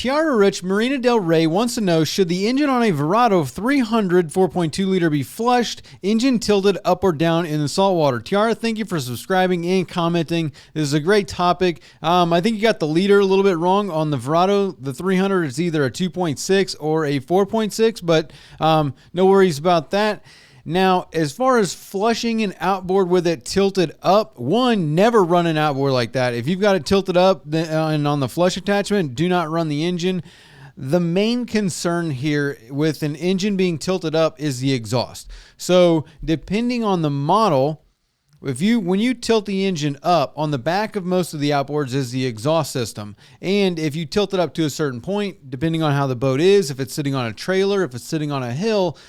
Tiara Rich, Marina Del Rey wants to know, should the engine on a Verado 300 4.2 liter be flushed, engine tilted up or down in the salt water? Tiara, thank you for subscribing and commenting. This is a great topic. I think you got the liter a little bit wrong on the Verado. The 300 is either a 2.6 or a 4.6, but no worries about that. Now, as far as flushing an outboard with it tilted up, one, never run an outboard like that. If you've got it tilted up and on the flush attachment, do not run the engine. The main concern here with an engine being tilted up is the exhaust. So depending on the model, when you tilt the engine up, on the back of most of the outboards is the exhaust system. And if you tilt it up to a certain point, depending on how the boat is, if it's sitting on a trailer, if it's sitting on a hill,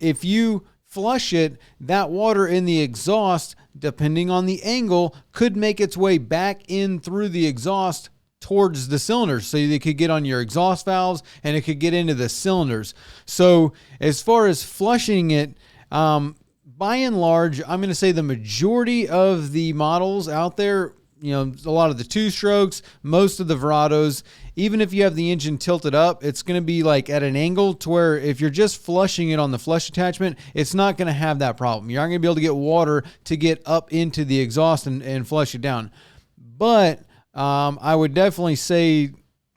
if you flush it, that water in the exhaust, depending on the angle, could make its way back in through the exhaust towards the cylinders. So they could get on your exhaust valves and it could get into the cylinders. So as far as flushing it, by and large, I'm going to say the majority of the models out there, a lot of the two strokes, most of the Verados, even if you have the engine tilted up, it's going to be like at an angle to where if you're just flushing it on the flush attachment, it's not going to have that problem. You're not going to be able to get water to get up into the exhaust and flush it down. But I would definitely say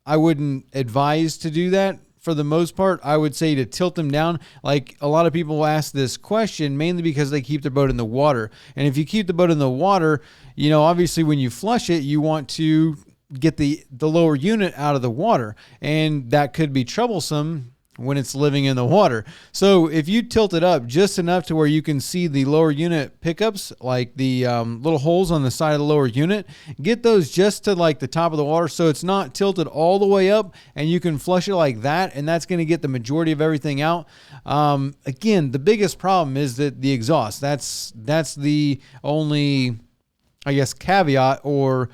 I wouldn't advise to do that. For the most part, I would say to tilt them down. Like a lot of people ask this question mainly because they keep their boat in the water. And if you keep the boat in the water, obviously when you flush it, you want to get the lower unit out of the water. And that could be troublesome when it's living in the water. So if you tilt it up just enough to where you can see the lower unit pickups, like the little holes on the side of the lower unit, get those just to like the top of the water so it's not tilted all the way up, and you can flush it like that, and that's going to get the majority of everything out. Again, the biggest problem is that the exhaust. That's the only, I guess, caveat or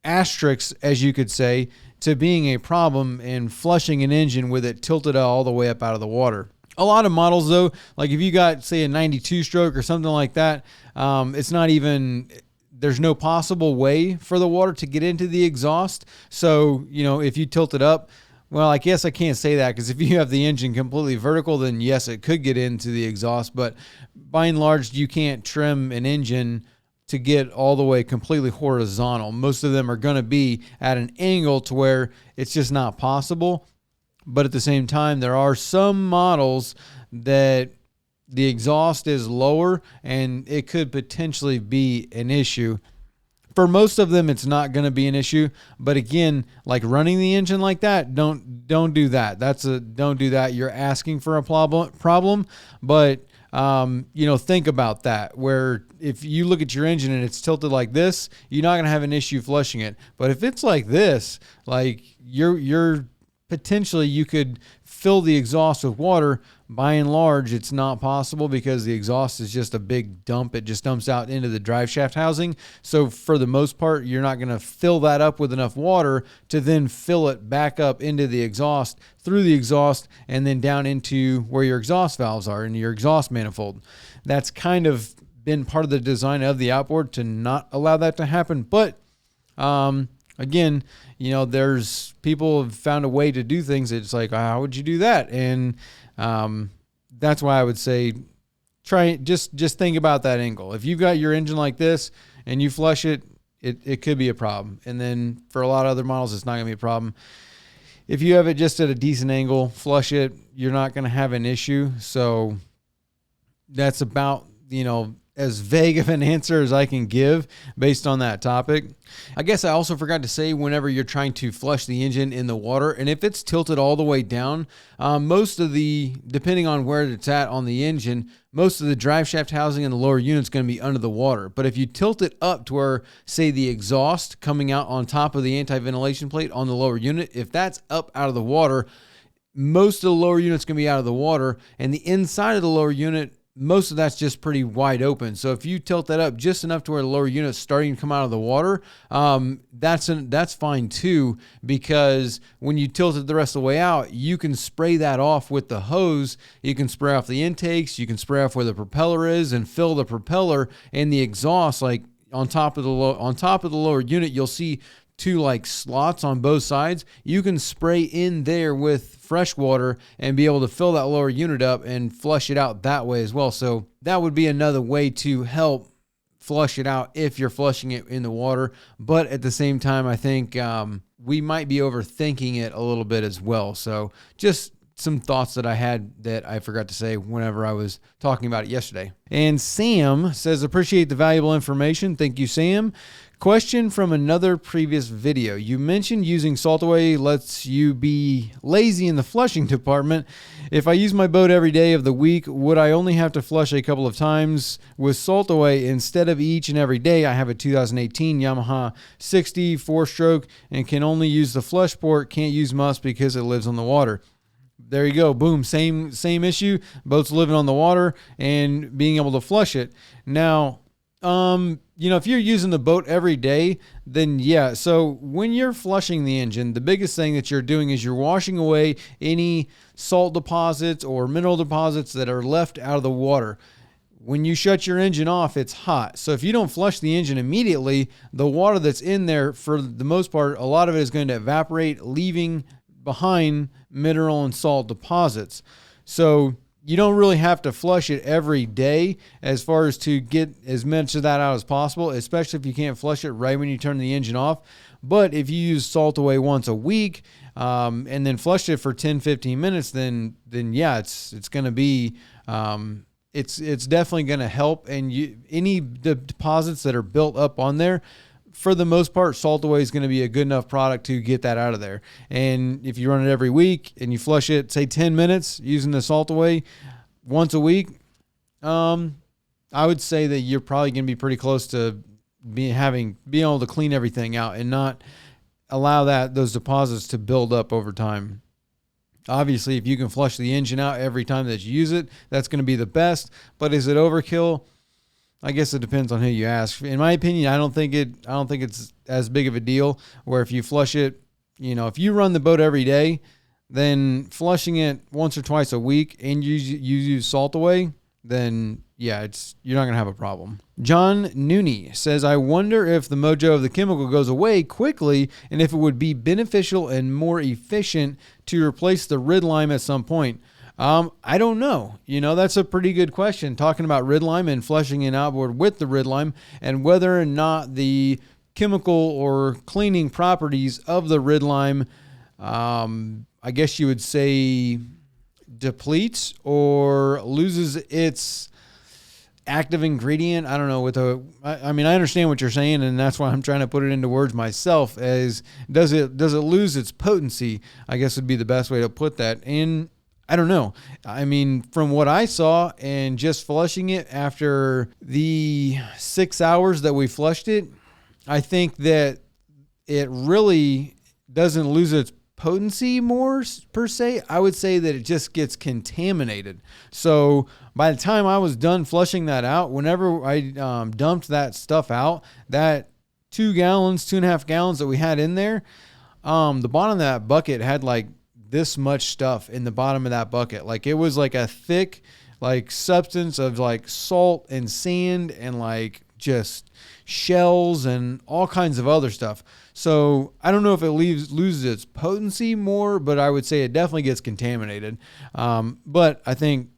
asterisk, as you could say, to being a problem in flushing an engine with it tilted all the way up out of the water. A lot of models though, like if you got say a 92 stroke or something like that, it's not even, there's no possible way for the water to get into the exhaust. So, if you tilt it up, well, I guess I can't say that because if you have the engine completely vertical, then yes, it could get into the exhaust. But by and large, you can't trim an engine to get all the way completely horizontal. Most of them are going to be at an angle to where it's just not possible. But at the same time, there are some models that the exhaust is lower and it could potentially be an issue. For most of them, it's not going to be an issue. But again, like running the engine like that, don't do that. Don't do that. You're asking for a problem. But think about that, where if you look at your engine and it's tilted like this, you're not going to have an issue flushing it. But if it's like this, like you're potentially, you could fill the exhaust with water. By and large, it's not possible because the exhaust is just a big dump. It just dumps out into the drive shaft housing. So for the most part, you're not going to fill that up with enough water to then fill it back up into the exhaust, through the exhaust, and then down into where your exhaust valves are in your exhaust manifold. That's kind of been part of the design of the outboard to not allow that to happen. But again, there's people have found a way to do things. It's like, how would you do that? And that's why I would say just think about that angle. If you've got your engine like this and you flush it, it could be a problem. And then for a lot of other models, it's not going to be a problem. If you have it just at a decent angle, flush it, you're not going to have an issue. So that's about, as vague of an answer as I can give based on that topic. I guess I also forgot to say, whenever you're trying to flush the engine in the water, and if it's tilted all the way down, depending on where it's at on the engine, most of the drive shaft housing and the lower unit is going to be under the water. But if you tilt it up to where, say, the exhaust coming out on top of the anti-ventilation plate on the lower unit, if that's up out of the water, most of the lower unit's going to be out of the water, and the inside of the lower unit, most of that's just pretty wide open. So if you tilt that up just enough to where the lower unit's starting to come out of the water, that's fine too, because when you tilt it the rest of the way out, you can spray that off with the hose. You can spray off the intakes, you can spray off where the propeller is and fill the propeller and the exhaust, like on top of the lower unit. You'll see two like slots on both sides, you can spray in there with fresh water and be able to fill that lower unit up and flush it out that way as well. So that would be another way to help flush it out if you're flushing it in the water. But at the same time, I think we might be overthinking it a little bit as well. So just some thoughts that I had that I forgot to say whenever I was talking about it yesterday. And Sam says, appreciate the valuable information. Thank you, Sam. Question from another previous video. You mentioned using salt away lets you be lazy in the flushing department. If I use my boat every day of the week, would I only have to flush a couple of times with salt away instead of each and every day? I have a 2018 Yamaha 60 4-stroke and can only use the flush port, can't use must because it lives on the water. There you go. Boom. Same issue. Boats living on the water and being able to flush it. Now, if you're using the boat every day, then yeah. So when you're flushing the engine, the biggest thing that you're doing is you're washing away any salt deposits or mineral deposits that are left out of the water. When you shut your engine off, it's hot. So if you don't flush the engine immediately, the water that's in there, for the most part, a lot of it is going to evaporate, leaving behind mineral and salt deposits. So you don't really have to flush it every day as far as to get as much of that out as possible, especially if you can't flush it right when you turn the engine off. But if you use salt away once a week and then flush it for 10-15 minutes, then yeah, it's going to be it's definitely going to help. And any deposits that are built up on there, for the most part, salt away is going to be a good enough product to get that out of there. And if you run it every week and you flush it, say 10 minutes using the salt away once a week, I would say that you're probably going to be pretty close to being able to clean everything out and not allow those deposits to build up over time. Obviously, if you can flush the engine out every time that you use it, that's going to be the best. But is it overkill? I guess it depends on who you ask. In my opinion, I don't think it's as big of a deal. Where if you flush it, if you run the boat every day, then flushing it once or twice a week and you use salt away, then yeah, you're not gonna have a problem. John Nooney says, I wonder if the mojo of the chemical goes away quickly and if it would be beneficial and more efficient to replace the rid lime at some point. I don't know. That's a pretty good question. Talking about rid lime and flushing in outboard with the rid lime and whether or not the chemical or cleaning properties of the rid lime, I guess you would say depletes or loses its active ingredient. I don't know. I understand what you're saying, and that's why I'm trying to put it into words myself. As does it lose its potency? I guess would be the best way to put that. And I don't know. From what I saw and just flushing it after the 6 hours that we flushed it, I think that it really doesn't lose its potency more per se. I would say that it just gets contaminated. So by the time I was done flushing that out, whenever I dumped that stuff out, that 2.5 gallons that we had in there, the bottom of that bucket had like this much stuff in the bottom of that bucket. Like it was like a thick like substance of like salt and sand and like just shells and all kinds of other stuff. So I don't know if it loses its potency more, but I would say it definitely gets contaminated. But I think,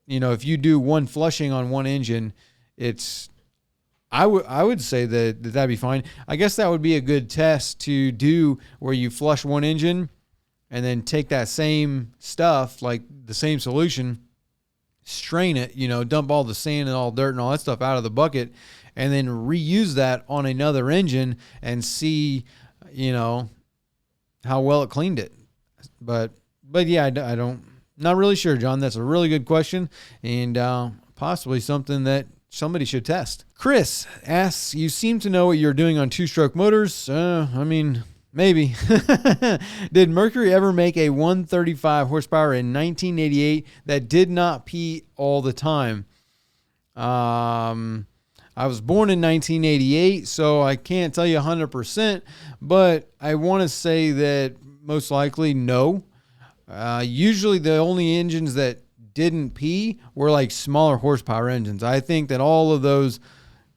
if you do one flushing on one engine, I would say that'd be fine. I guess that would be a good test to do where you flush one engine and then take that same stuff, like the same solution, strain it, dump all the sand and all dirt and all that stuff out of the bucket, and then reuse that on another engine and see, how well it cleaned it. But yeah, not really sure, John. That's a really good question and possibly something that somebody should test. Chris asks, you seem to know what you're doing on two-stroke motors. Maybe. Did Mercury ever make a 135 horsepower in 1988 that did not pee all the time? I was born in 1988, so I can't tell you 100%, but I want to say that most likely no. Usually the only engines that didn't pee were like smaller horsepower engines. I think that all of those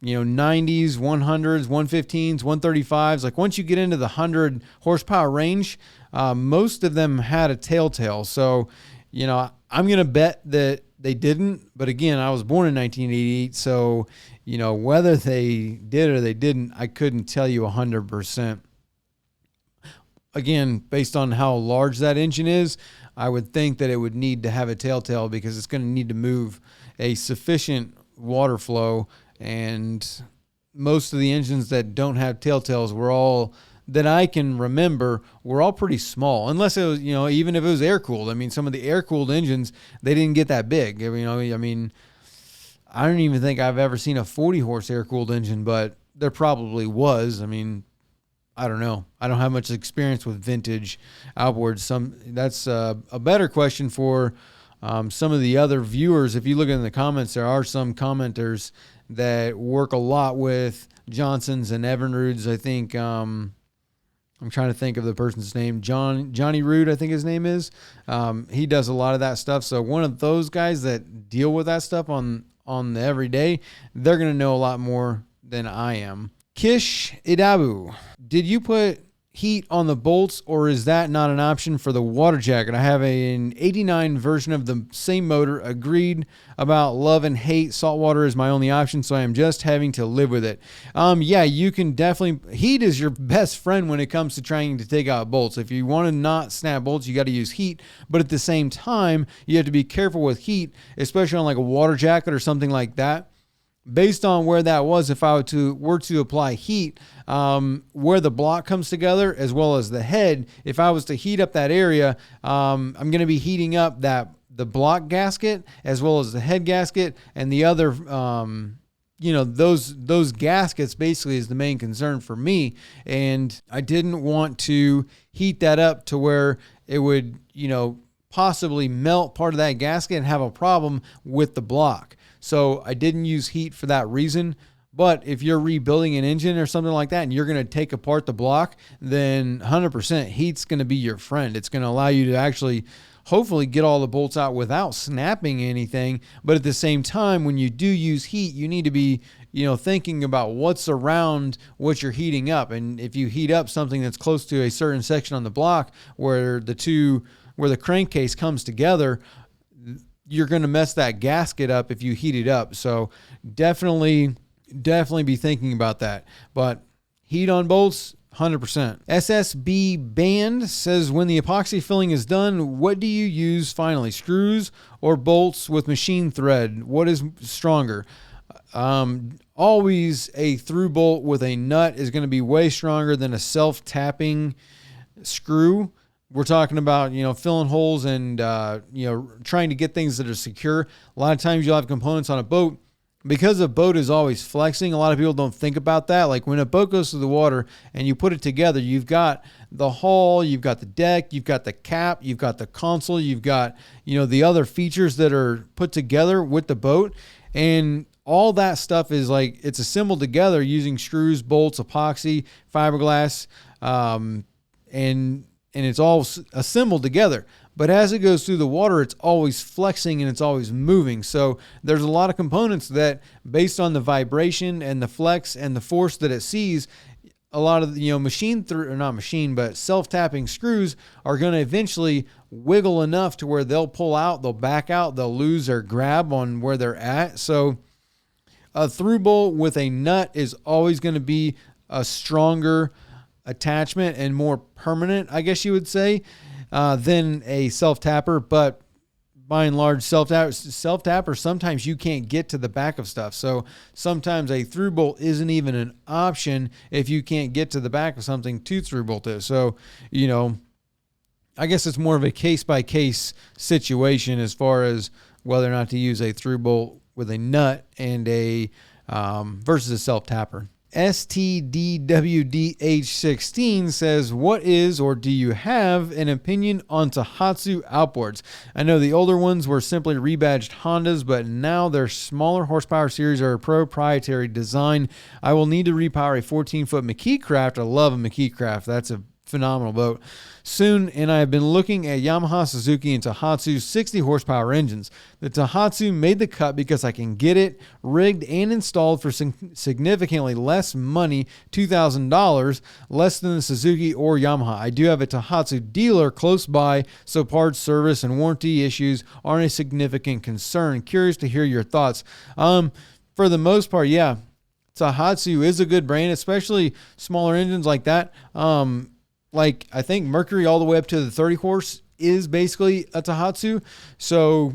90s, 100s, 115s, 135s. Like once you get into the 100 horsepower range, most of them had a telltale. So, I'm going to bet that they didn't. But again, I was born in 1988. So, whether they did or they didn't, I couldn't tell you 100%. Again, based on how large that engine is, I would think that it would need to have a telltale because it's going to need to move a sufficient water flow. And most of the engines that don't have telltales were all, that I can remember, were all pretty small. Unless it was, even if it was air-cooled. I mean, some of the air-cooled engines, they didn't get that big. I mean, I don't even think I've ever seen a 40-horse air-cooled engine, but there probably was. I mean, I don't know. I don't have much experience with vintage outboards. That's a better question for some of the other viewers. If you look in the comments, there are some commenters that work a lot with Johnsons and Evinrudes. I think I'm trying to think of the person's name. Johnny Rude, I think his name is. He does a lot of that stuff. So one of those guys that deal with that stuff on the everyday, they're going to know a lot more than I am. Kish Idabu, did you put heat on the bolts, or is that not an option for the water jacket? I have an 89 version of the same motor. Agreed about love and hate. Saltwater is my only option, so I am just having to live with it. Yeah, you can definitely, heat is your best friend when it comes to trying to take out bolts. If you want to not snap bolts, you got to use heat, but at the same time, you have to be careful with heat, especially on like a water jacket or something like that. Based on where that was, if I were to apply heat, where the block comes together as well as the head, if I was to heat up that area, I'm going to be heating up the block gasket as well as the head gasket, and the other, those gaskets basically is the main concern for me. And I didn't want to heat that up to where it would, possibly melt part of that gasket and have a problem with the block. So I didn't use heat for that reason. But if you're rebuilding an engine or something like that and you're going to take apart the block, then 100% heat's going to be your friend. It's going to allow you to actually hopefully get all the bolts out without snapping anything. But at the same time, when you do use heat, you need to be, thinking about what's around what you're heating up. And if you heat up something that's close to a certain section on the block where the crankcase comes together, you're going to mess that gasket up if you heat it up. So definitely be thinking about that. But heat on bolts, 100%. SSB Band says, when the epoxy filling is done, what do you use finally? Screws or bolts with machine thread? What is stronger? Always a through bolt with a nut is going to be way stronger than a self-tapping screw. We're talking about, filling holes and, trying to get things that are secure. A lot of times you'll have components on a boat. Because a boat is always flexing, a lot of people don't think about that. Like when a boat goes to the water and you put it together, you've got the hull, you've got the deck, you've got the cap, you've got the console, you've got, the other features that are put together with the boat. And all that stuff is like, it's assembled together using screws, bolts, epoxy, fiberglass, and it's all assembled together. But as it goes through the water, it's always flexing and it's always moving. So there's a lot of components that, based on the vibration and the flex and the force that it sees, a lot of self-tapping screws are going to eventually wiggle enough to where they'll pull out, they'll back out, they'll lose their grab on where they're at. So a through bolt with a nut is always going to be a stronger attachment and more permanent, I guess you would say, than a self-tapper. But by and large, self-tapper, sometimes you can't get to the back of stuff. So sometimes a through bolt isn't even an option if you can't get to the back of something to through bolt it. So, I guess it's more of a case-by-case situation as far as whether or not to use a through bolt with a nut and a versus a self-tapper. STDWDH16 says, what is, or do you have an opinion on Tohatsu outboards? I know the older ones were simply rebadged Hondas, but now their smaller horsepower series are a proprietary design. I will need to repower a 14-foot McKee Craft. I love a McKee Craft. That's a phenomenal boat soon, and I have been looking at Yamaha, Suzuki, and Tohatsu 60 horsepower engines. The Tohatsu made the cut because I can get it rigged and installed for significantly less money, $2,000, less than the Suzuki or Yamaha. I do have a Tohatsu dealer close by, so parts, service, and warranty issues aren't a significant concern. Curious to hear your thoughts. For the most part, yeah, Tohatsu is a good brand, especially smaller engines like that. Like I think Mercury all the way up to the 30 horse is basically a Tohatsu. So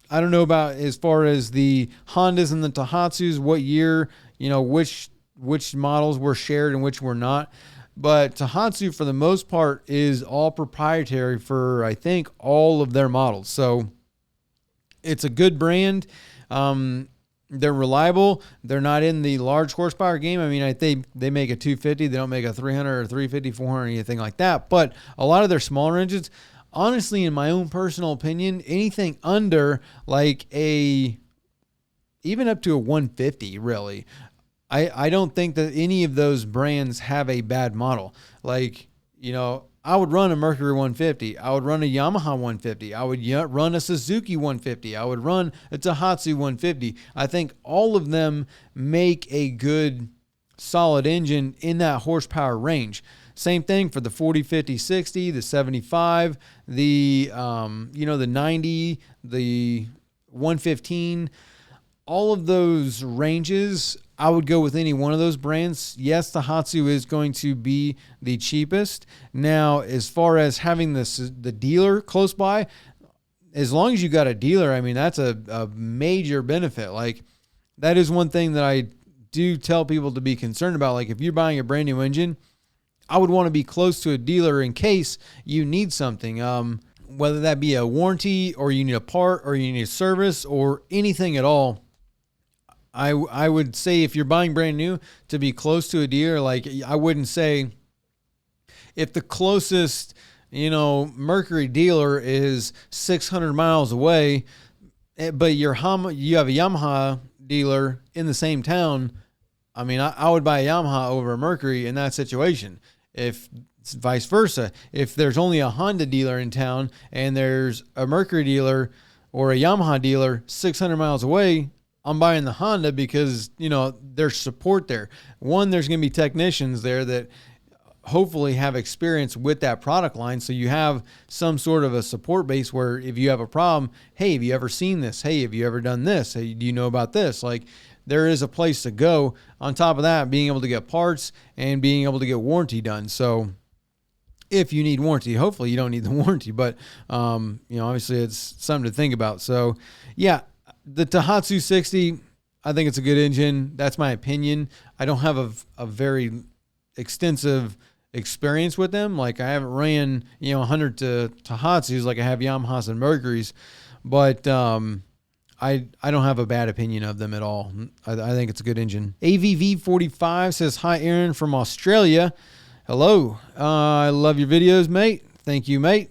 I don't know about as far as the Hondas and the Tohatsus, what year, which models were shared and which were not. But Tohatsu, for the most part, is all proprietary for, I think, all of their models. So it's a good brand. They're reliable. They're not in the large horsepower game. I mean, I think they make a 250. They don't make a 300 or 350, 400, anything like that. But a lot of their smaller engines, honestly, in my own personal opinion, anything under like even up to a 150, really, I don't think that any of those brands have a bad model. Like, I would run a Mercury 150. I would run a Yamaha 150. I would run a Suzuki 150. I would run a Tohatsu 150. I think all of them make a good, solid engine in that horsepower range. Same thing for the 40, 50, 60, the 75, the 90, the 115. All of those ranges, I would go with any one of those brands. Yes, the Tohatsu is going to be the cheapest. Now, as far as having the dealer close by, as long as you got a dealer, I mean, that's a major benefit. Like, that is one thing that I do tell people to be concerned about. Like, if you're buying a brand new engine, I would want to be close to a dealer in case you need something. Whether that be a warranty or you need a part or you need a service or anything at all. I would say if you're buying brand new, to be close to a dealer. Like, I wouldn't say if the closest, Mercury dealer is 600 miles away, but you have a Yamaha dealer in the same town. I mean, I would buy a Yamaha over a Mercury in that situation. If it's vice versa, if there's only a Honda dealer in town and there's a Mercury dealer or a Yamaha dealer 600 miles away, I'm buying the Honda because, there's support there. One, there's going to be technicians there that hopefully have experience with that product line. So you have some sort of a support base where if you have a problem, hey, have you ever seen this? Hey, have you ever done this? Hey, do you know about this? Like, there is a place to go. On top of that, being able to get parts and being able to get warranty done. So if you need warranty, hopefully you don't need the warranty, but, obviously it's something to think about. So yeah, the Tohatsu 60, I think it's a good engine. That's my opinion. I don't have a very extensive experience with them. Like, I haven't ran, 100 to Tohatsus like I have Yamahas and Mercuries, but I don't have a bad opinion of them at all. I think it's a good engine. AVV45 says, hi, Aaron from Australia. Hello. I love your videos, mate. Thank you, mate.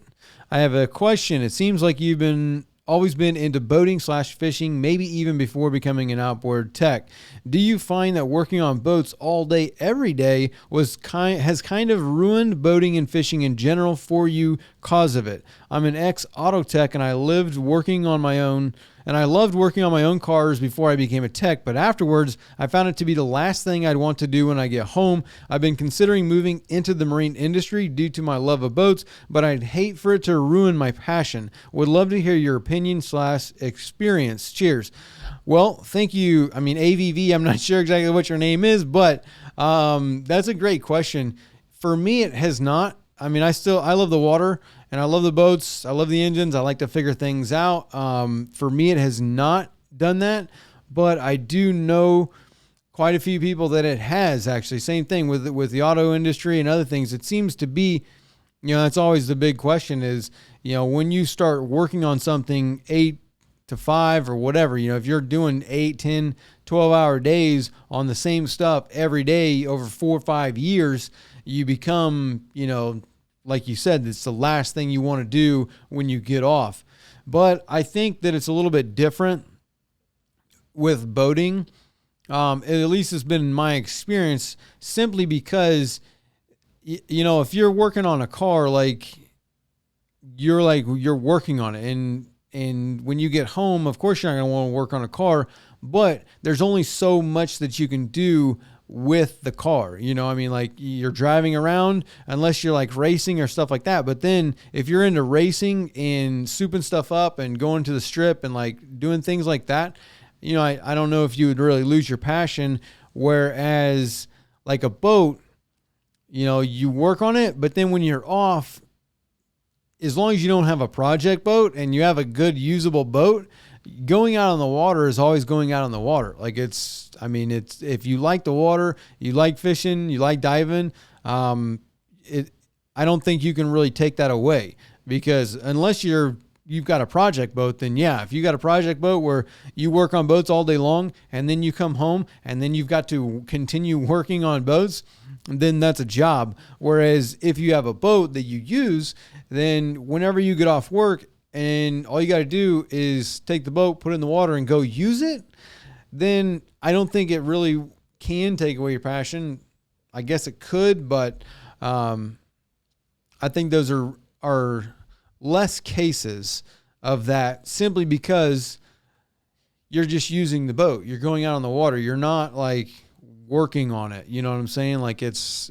I have a question. It seems like you've always been into boating / fishing, maybe even before becoming an outboard tech. Do you find that working on boats all day, every day has kind of ruined boating and fishing in general for you cause of it? I'm an ex-auto tech and I loved working on my own cars before I became a tech, but afterwards I found it to be the last thing I'd want to do when I get home. I've been considering moving into the marine industry due to my love of boats, but I'd hate for it to ruin my passion. Would love to hear your opinion / experience. Cheers. Well, thank you. I mean, AVV, I'm not sure exactly what your name is, but that's a great question. For me, it has not. I mean, I love the water and I love the boats. I love the engines. I like to figure things out. For me, it has not done that, but I do know quite a few people that it has actually. Same thing with the auto industry and other things. It seems to be, that's always the big question is, when you start working on something 8 to 5 or whatever, if you're doing 8, 10, 12-hour days on the same stuff every day over 4 or 5 years, you become, like you said, it's the last thing you want to do when you get off. But I think that it's a little bit different with boating. At least it's been my experience, simply because you know, if you're working on a car, you're working on it, and when you get home, of course you're not going to want to work on a car, but there's only so much that you can do with the car. You know, I mean, like, you're driving around unless you're like racing or stuff like that. But then if you're into racing and souping stuff up and going to the strip and like doing things like that, you know, I don't know if you would really lose your passion. Whereas like a boat, you know, you work on it, but then when you're off, as long as you don't have a project boat and you have a good usable boat, going out on the water is always going out on the water. Like, it's if you like the water, you like fishing, you like diving, I don't think you can really take that away, because unless you've got a project boat, then yeah, if you got a project boat where you work on boats all day long and then you come home and then you've got to continue working on boats, then that's a job. Whereas if you have a boat that you use, then whenever you get off work and all you got to do is take the boat, put it in the water and go use it, then I don't think it really can take away your passion. I guess it could, but I think those are less cases of that, simply because you're just using the boat. You're going out on the water. You're not like working on it. You know what I'm saying? Like, it's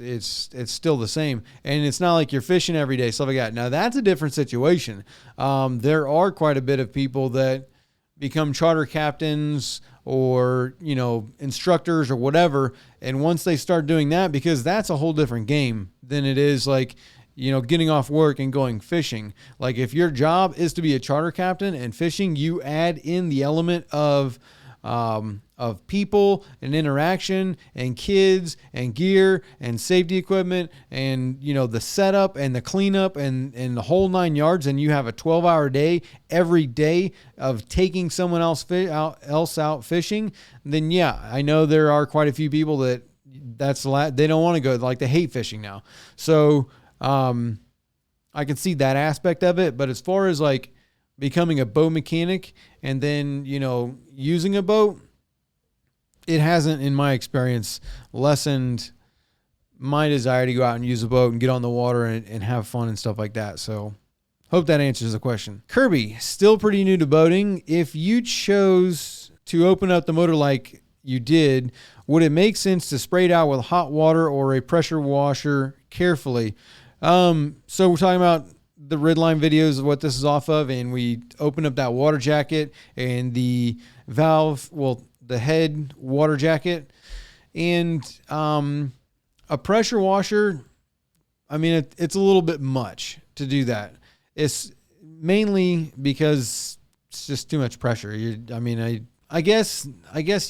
still the same. And it's not like you're fishing every day, stuff like that. Now, that's a different situation. There are quite a bit of people that become charter captains or, you know, instructors or whatever. And once they start doing that, because that's a whole different game than it is like, you know, getting off work and going fishing. Like, if your job is to be a charter captain and fishing, you add in the element of people and interaction and kids and gear and safety equipment and, you know, the setup and the cleanup and the whole 9 yards. And you have a 12-hour day every day of taking someone else out fishing. Then yeah, I know there are quite a few people they don't want to go, like, they hate fishing now. So, I can see that aspect of it, but as far as like becoming a boat mechanic and then, you know, using a boat, it hasn't, in my experience, lessened my desire to go out and use a boat and get on the water and have fun and stuff like that. So hope that answers the question. Kirby, still pretty new to boating. If you chose to open up the motor like you did, would it make sense to spray it out with hot water or a pressure washer carefully? So we're talking about the Ridline videos of what this is off of, and we open up that water jacket and the valve, the head water jacket, and a pressure washer. I mean, it's a little bit much to do that. It's mainly because it's just too much pressure. I guess,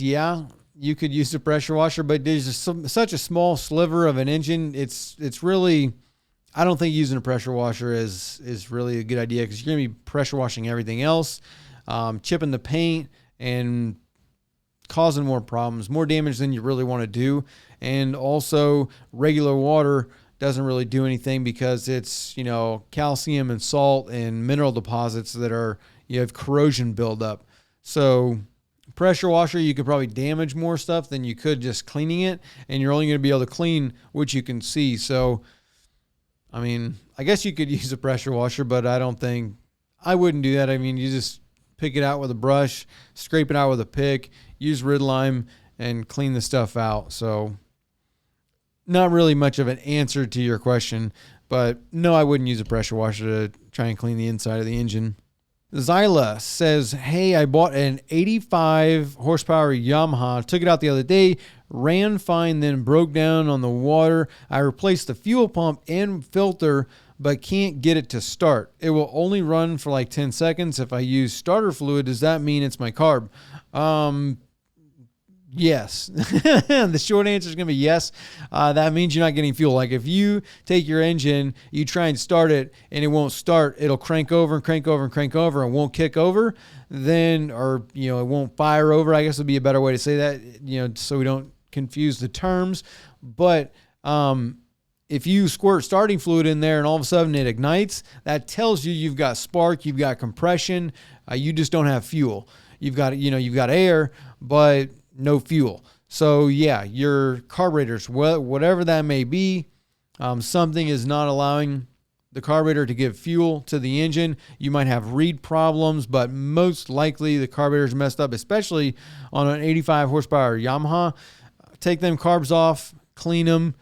yeah, you could use a pressure washer, but there's just such a small sliver of an engine. It's really, I don't think using a pressure washer is really a good idea, because you're going to be pressure washing everything else, chipping the paint and causing more problems, more damage than you really want to do. And also, regular water doesn't really do anything, because it's, you know, calcium and salt and mineral deposits that you have corrosion buildup. So pressure washer, you could probably damage more stuff than you could just cleaning it, and you're only going to be able to clean what you can see. So, I mean, I guess you could use a pressure washer, but I wouldn't do that. I mean, you just pick it out with a brush, scrape it out with a pick, use Ridline, and clean the stuff out. So not really much of an answer to your question, but no, I wouldn't use a pressure washer to try and clean the inside of the engine. Zyla says, hey, I bought an 85 horsepower Yamaha, took it out the other day, ran fine, then broke down on the water. I replaced the fuel pump and filter, but can't get it to start. It will only run for like 10 seconds. If I use starter fluid, does that mean it's my carb? Yes. The short answer is going to be yes. That means you're not getting fuel. Like, if you take your engine, you try and start it and it won't start, it'll crank over and crank over and crank over and won't kick over, then, or, you know, it won't fire over, I guess would be a better way to say that, you know, so we don't confuse the terms. But if you squirt starting fluid in there and all of a sudden it ignites, that tells you you've got spark, you've got compression, you just don't have fuel. You've got air, but no fuel. So yeah, your carburetors, whatever that may be, something is not allowing the carburetor to give fuel to the engine. You might have reed problems, but most likely the carburetor is messed up, especially on an 85 horsepower Yamaha. Take them carbs off, clean them,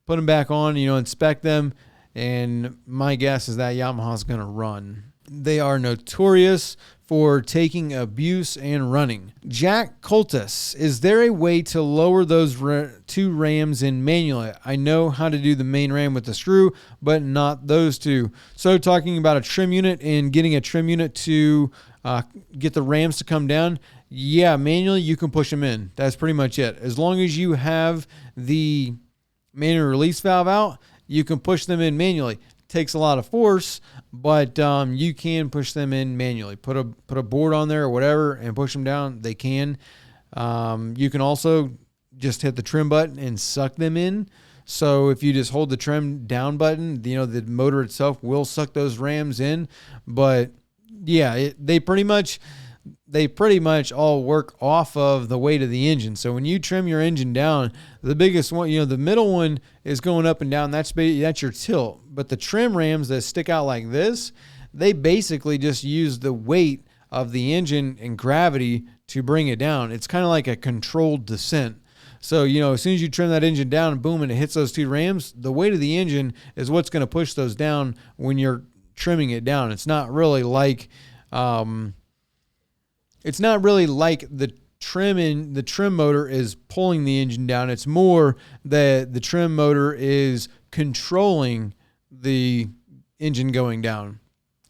put them back on, inspect them, and my guess is that Yamaha's going to run. They are notorious for taking abuse and running. Jack Coltis, is there a way to lower those two rams in manually? I know how to do the main ram with the screw, but not those two. So talking about a trim unit and getting a trim unit to get the rams to come down, yeah, manually you can push them in. That's pretty much it. As long as you have the manual release valve out, you can push them in manually. Takes a lot of force, but you can push them in manually. Put a board on there or whatever and push them down. They can. You can also just hit the trim button and suck them in. So if you just hold the trim down button, the motor itself will suck those rams in. But yeah, they pretty much all work off of the weight of the engine. So when you trim your engine down, the biggest one, the middle one is going up and down. That's your tilt. But the trim rams that stick out like this, they basically just use the weight of the engine and gravity to bring it down. It's kind of like a controlled descent. So, as soon as you trim that engine down and boom, and it hits those two rams, the weight of the engine is what's going to push those down when you're trimming it down. It's not really like, the trim motor is pulling the engine down. It's more that the trim motor is controlling the engine going down,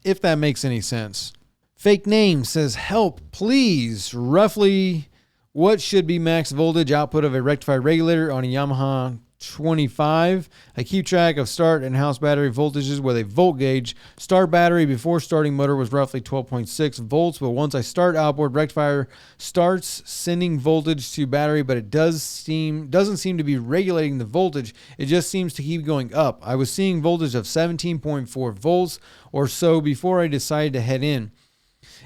if that makes any sense. Fake name says, help, please. Roughly, what should be max voltage output of a rectifier regulator on a Yamaha 25? I keep track of start and house battery voltages with a volt gauge. Start battery before starting motor was roughly 12.6 volts, but once I start outboard, rectifier starts sending voltage to battery, but it doesn't seem to be regulating the voltage. It just seems to keep going up. I was seeing voltage of 17.4 volts or so before I decided to head in.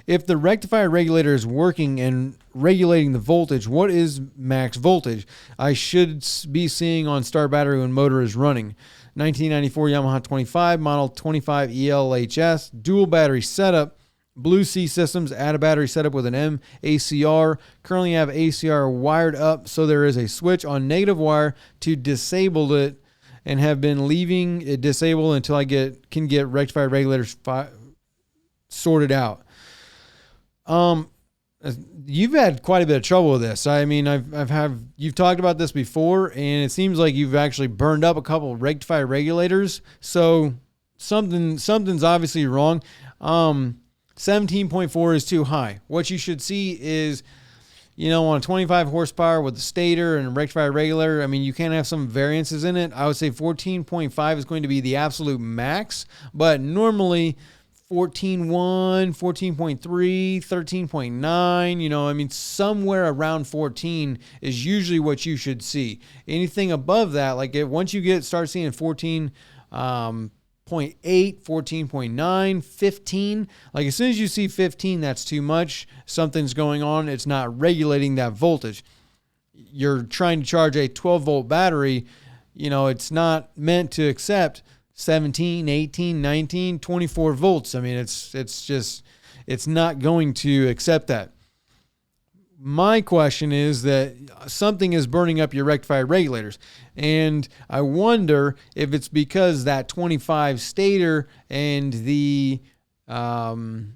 If the rectifier regulator is working and regulating the voltage, what is max voltage I should be seeing on start battery when motor is running? 1994 Yamaha 25, model 25 ELHS, dual battery setup, Blue Sea Systems, add a battery setup with an M ACR. Currently have ACR wired up, so there is a switch on negative wire to disable it, and have been leaving it disabled until I can get rectifier regulators sorted out. You've had quite a bit of trouble with this. I mean, you've talked about this before, and it seems like you've actually burned up a couple of rectifier regulators. So something's obviously wrong. 17.4 is too high. What you should see is, on a 25 horsepower with the stator and a rectifier regulator, I mean, you can have some variances in it. I would say 14.5 is going to be the absolute max, but normally 14.1, 14.3, 13.9, somewhere around 14 is usually what you should see. Anything above that, like once you start seeing 14.8, 14.9, 15, like as soon as you see 15, that's too much. Something's going on. It's not regulating that voltage. You're trying to charge a 12 volt battery. It's not meant to accept 17, 18, 19, 24 volts. I mean, it's not going to accept that. My question is that something is burning up your rectifier regulators, and I wonder if it's because that 25 stator and the amount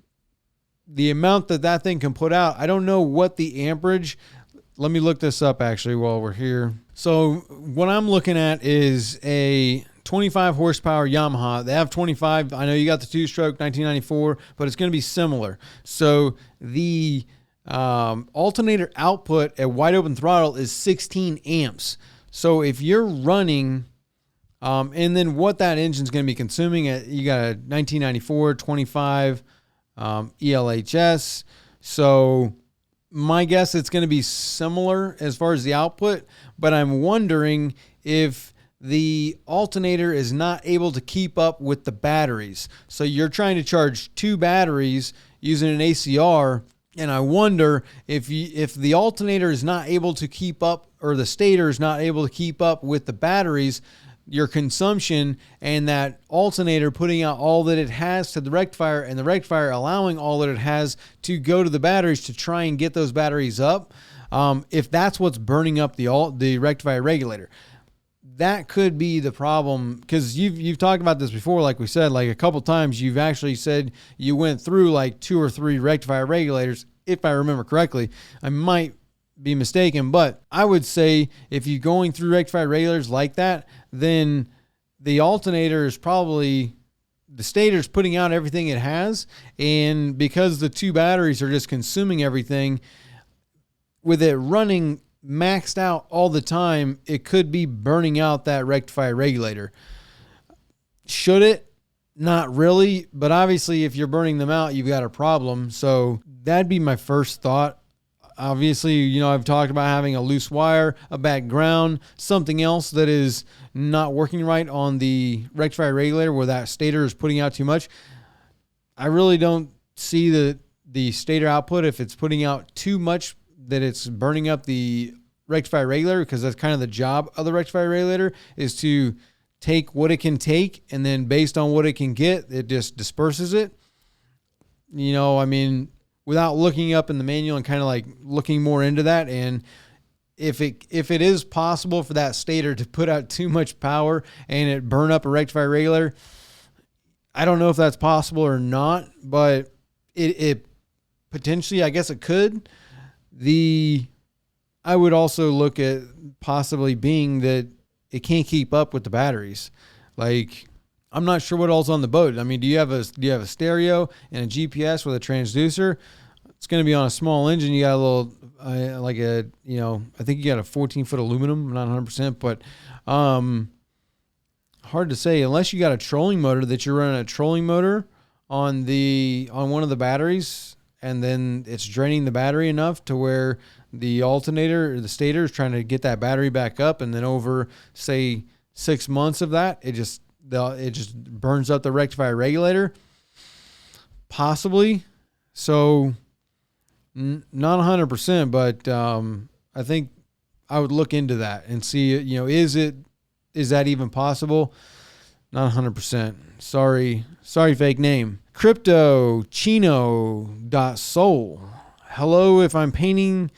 that thing can put out. I don't know what the amperage. Let me look this up actually while we're here. So what I'm looking at is a 25 horsepower Yamaha. They have 25. I know you got the two-stroke 1994, but it's going to be similar. So the alternator output at wide open throttle is 16 amps. So if you're running, and then what that engine's going to be consuming, you got a 1994 25 ELHS. So my guess it's going to be similar as far as the output, but I'm wondering if the alternator is not able to keep up with the batteries. So you're trying to charge two batteries using an ACR, and I wonder if the alternator is not able to keep up, or the stator is not able to keep up with the batteries, your consumption and that alternator putting out all that it has to the rectifier and the rectifier allowing all that it has to go to the batteries to try and get those batteries up. If that's what's burning up the rectifier regulator, that could be the problem, because you've talked about this before. Like we said, like a couple times, you've actually said you went through like 2 or 3 rectifier regulators, if I remember correctly. I might be mistaken, but I would say if you're going through rectifier regulators like that, then the alternator is probably, the stator's putting out everything it has, and because the 2 batteries are just consuming everything, with it running maxed out all the time, it could be burning out that rectifier regulator. Should it? Not really, but obviously if you're burning them out, you've got a problem. So that'd be my first thought. Obviously, I've talked about having a loose wire, a bad ground, something else that is not working right on the rectifier regulator where that stator is putting out too much. I really don't see the stator output, if it's putting out too much, that it's burning up the rectifier regulator, because that's kind of the job of the rectifier regulator, is to take what it can take, and then based on what it can get, it just disperses it. Without looking up in the manual and kind of like looking more into that. And if it is possible for that stator to put out too much power and it burn up a rectifier regulator, I don't know if that's possible or not, but it potentially, I guess it could. I would also look at possibly being that it can't keep up with the batteries. Like, I'm not sure what all's on the boat. I mean, do you have a stereo and a GPS with a transducer? It's going to be on a small engine. You got a little, I think you got a 14-foot aluminum. I'm not 100%, but hard to say. Unless you got a trolling motor, that you're running a trolling motor on one of the batteries, and then it's draining the battery enough to where the alternator or the stator is trying to get that battery back up, and then over, say, 6 months of that, it just burns up the rectifier regulator. Possibly. So not 100%, but I think I would look into that and see, is that even possible? Not 100%. Sorry, fake name. CryptoChino.soul. Hello, if I'm painting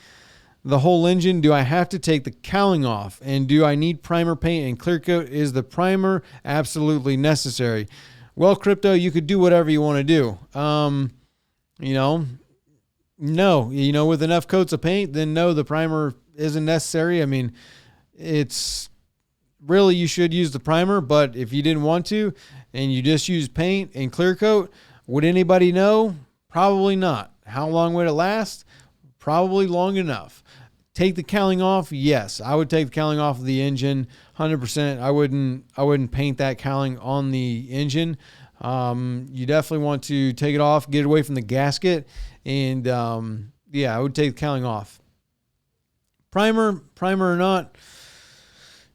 the whole engine, do I have to take the cowling off? And do I need primer paint and clear coat? Is the primer absolutely necessary? Well, Crypto, you could do whatever you want to do. No, with enough coats of paint, then no, the primer isn't necessary. I mean, it's really, you should use the primer, but if you didn't want to and you just use paint and clear coat, would anybody know? Probably not. How long would it last? Probably long enough. Take the cowling off? Yes, I would take the cowling off of the engine 100%. I wouldn't paint that cowling on the engine. You definitely want to take it off, get it away from the gasket, and I would take the cowling off. Primer or not,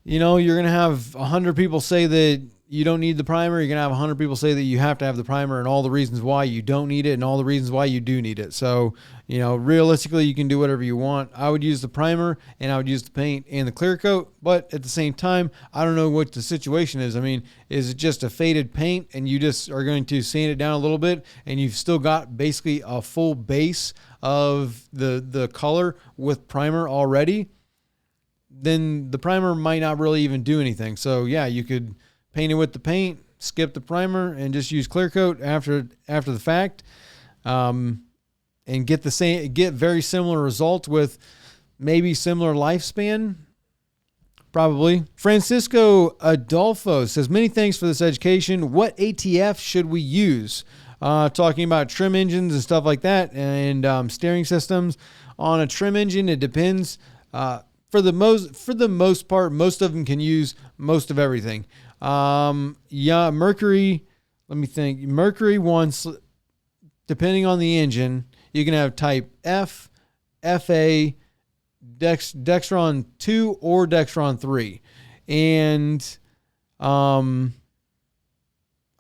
you're going to have 100 people say that you don't need the primer. You're going to have 100 people say that you have to have the primer, and all the reasons why you don't need it and all the reasons why you do need it. So, realistically, you can do whatever you want. I would use the primer, and I would use the paint and the clear coat, but at the same time, I don't know what the situation is. I mean, is it just a faded paint and you just are going to sand it down a little bit and you've still got basically a full base of the color with primer already? Then the primer might not really even do anything. So yeah, you could paint it with the paint, skip the primer, and just use clear coat after the fact, and get very similar results with maybe similar lifespan. Probably. Francisco Adolfo says, many thanks for this education. What ATF should we use? Talking about trim engines and stuff like that, and steering systems. On a trim engine, it depends. For the most part, most of them can use most of everything. Mercury, let me think. Mercury wants, depending on the engine, you can have type F, FA, Dextron 2 or Dextron 3. And I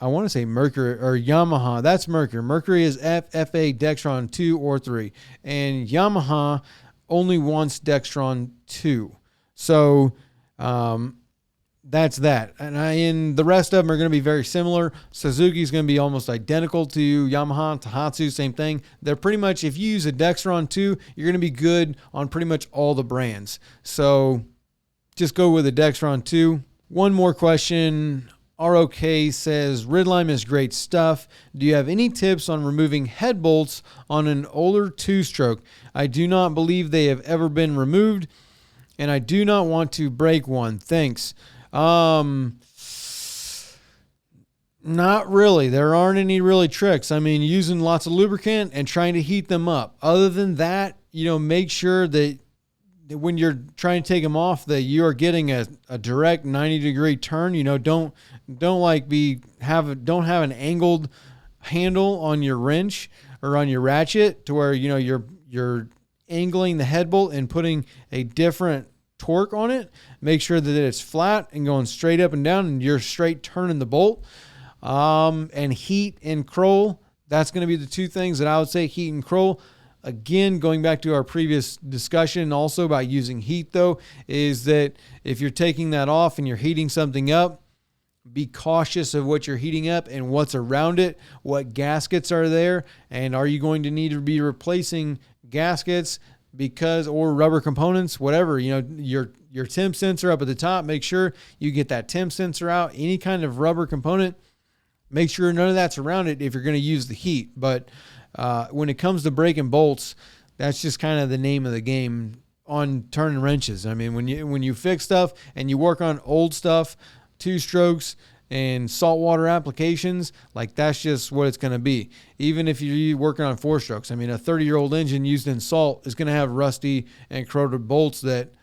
want to say Mercury or Yamaha. That's Mercury. Mercury is F, FA, Dextron 2 or 3. And Yamaha only wants Dextron 2. So that's that. And the rest of them are going to be very similar. Suzuki's going to be almost identical to Yamaha, Tohatsu, same thing. They're pretty much, if you use a Dexron 2, you're going to be good on pretty much all the brands. So just go with a Dexron 2. One more question. ROK says, Ridlime is great stuff. Do you have any tips on removing head bolts on an older two-stroke? I do not believe they have ever been removed, and I do not want to break one. Thanks. Not really. There aren't any really tricks. I mean, using lots of lubricant and trying to heat them up. Other than that, make sure that when you're trying to take them off, that you are getting a direct 90-degree turn. Don't have an angled handle on your wrench or on your ratchet to where you're angling the head bolt and putting a different torque on it. Make sure that it's flat and going straight up and down, and you're straight turning the bolt. And heat and curl. That's going to be the two things that I would say, heat and curl. Again, going back to our previous discussion also about using heat, though, is that if you're taking that off and you're heating something up, be cautious of what you're heating up and what's around it, what gaskets are there, and are you going to need to be replacing gaskets or rubber components, whatever. Your temp sensor up at the top, make sure you get that temp sensor out. Any kind of rubber component, make sure none of that's around it if you're going to use the heat. But when it comes to breaking bolts, that's just kind of the name of the game on turning wrenches. I mean, when you fix stuff and you work on old stuff, two strokes and saltwater applications, like that's just what it's going to be. Even if you're working on four strokes, I mean, a 30-year-old engine used in salt is going to have rusty and corroded bolts that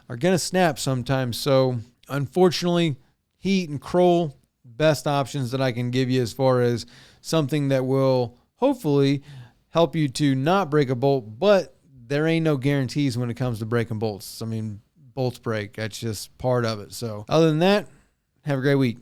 are going to snap sometimes. So unfortunately, heat and curl, best options that I can give you as far as something that will hopefully help you to not break a bolt, but there ain't no guarantees when it comes to breaking bolts. I mean, bolts break. That's just part of it. So other than that, have a great week.